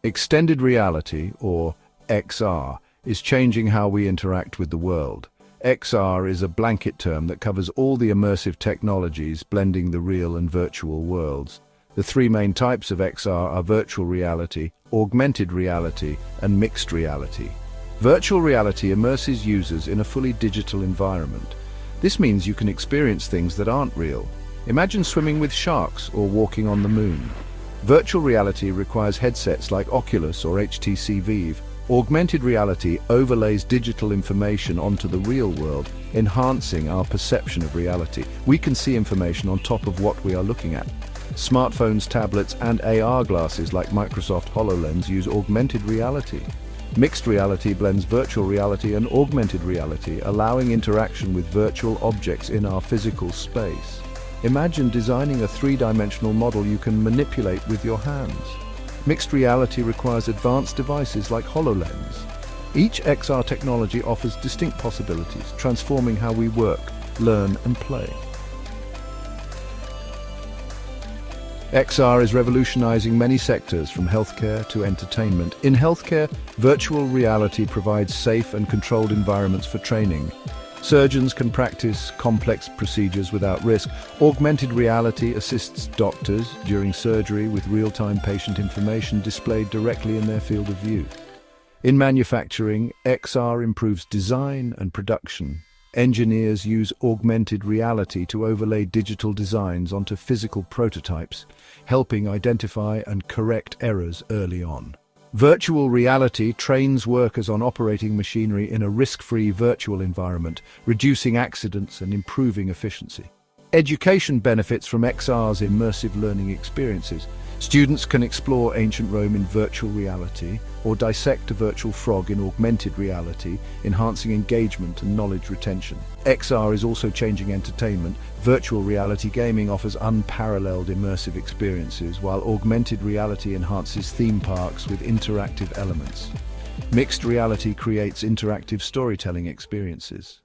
Extended reality, or XR, is changing how we interact with the world. XR is a blanket term that covers all the immersive technologies blending the real and virtual worlds. The three main types of XR are virtual reality, augmented reality, and mixed reality. Virtual reality immerses users in a fully digital environment. This means you can experience things that aren't real. Imagine swimming with sharks or walking on the moon. Virtual reality requires headsets like Oculus or HTC Vive. Augmented reality overlays digital information onto the real world, enhancing our perception of reality. We can see information on top of what we are looking at. Smartphones, tablets, and AR glasses like Microsoft HoloLens use augmented reality. Mixed reality blends virtual reality and augmented reality, allowing interaction with virtual objects in our physical space. Imagine designing a three-dimensional model you can manipulate with your hands. Mixed reality requires advanced devices like HoloLens. Each XR technology offers distinct possibilities, transforming how we work, learn, and play. XR is revolutionizing many sectors from healthcare to entertainment. In healthcare, virtual reality provides safe and controlled environments for training. Surgeons can practice complex procedures without risk. Augmented reality assists doctors during surgery with real-time patient information displayed directly in their field of view. In manufacturing, XR improves design and production. Engineers use augmented reality to overlay digital designs onto physical prototypes, helping identify and correct errors early on. Virtual reality trains workers on operating machinery in a risk-free virtual environment, reducing accidents and improving efficiency. Education benefits from XR's immersive learning experiences. Students can explore ancient Rome in virtual reality or dissect a virtual frog in augmented reality, enhancing engagement and knowledge retention. XR is also changing entertainment. Virtual reality gaming offers unparalleled immersive experiences, while augmented reality enhances theme parks with interactive elements. Mixed reality creates interactive storytelling experiences.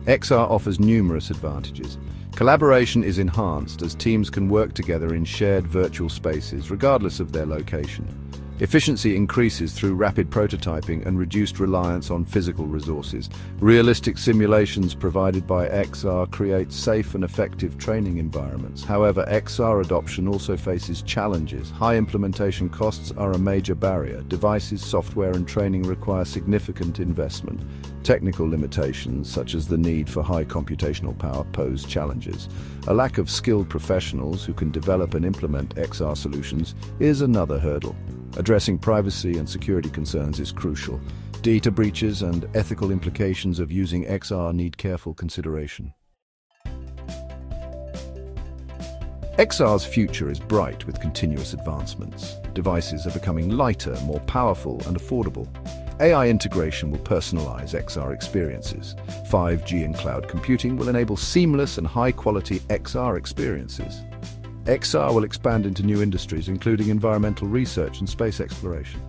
XR offers numerous advantages. Collaboration is enhanced as teams can work together in shared virtual spaces, regardless of their location. Efficiency increases through rapid prototyping and reduced reliance on physical resources. Realistic simulations provided by XR create safe and effective training environments. However, XR adoption also faces challenges. High implementation costs are a major barrier. Devices, software, and training require significant investment. Technical limitations, such as the need for high computational power, pose challenges. A lack of skilled professionals who can develop and implement XR solutions is another hurdle. Addressing privacy and security concerns is crucial. Data breaches and ethical implications of using XR need careful consideration. XR's future is bright with continuous advancements. Devices are becoming lighter, more powerful, and affordable. AI integration will personalize XR experiences. 5G and cloud computing will enable seamless and high-quality XR experiences. XR will expand into new industries, including environmental research and space exploration.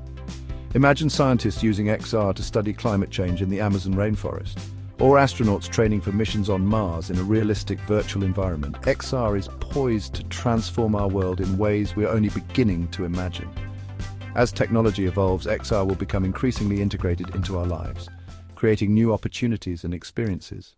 Imagine scientists using XR to study climate change in the Amazon rainforest, or astronauts training for missions on Mars in a realistic virtual environment. XR is poised to transform our world in ways we are only beginning to imagine. As technology evolves, XR will become increasingly integrated into our lives, creating new opportunities and experiences.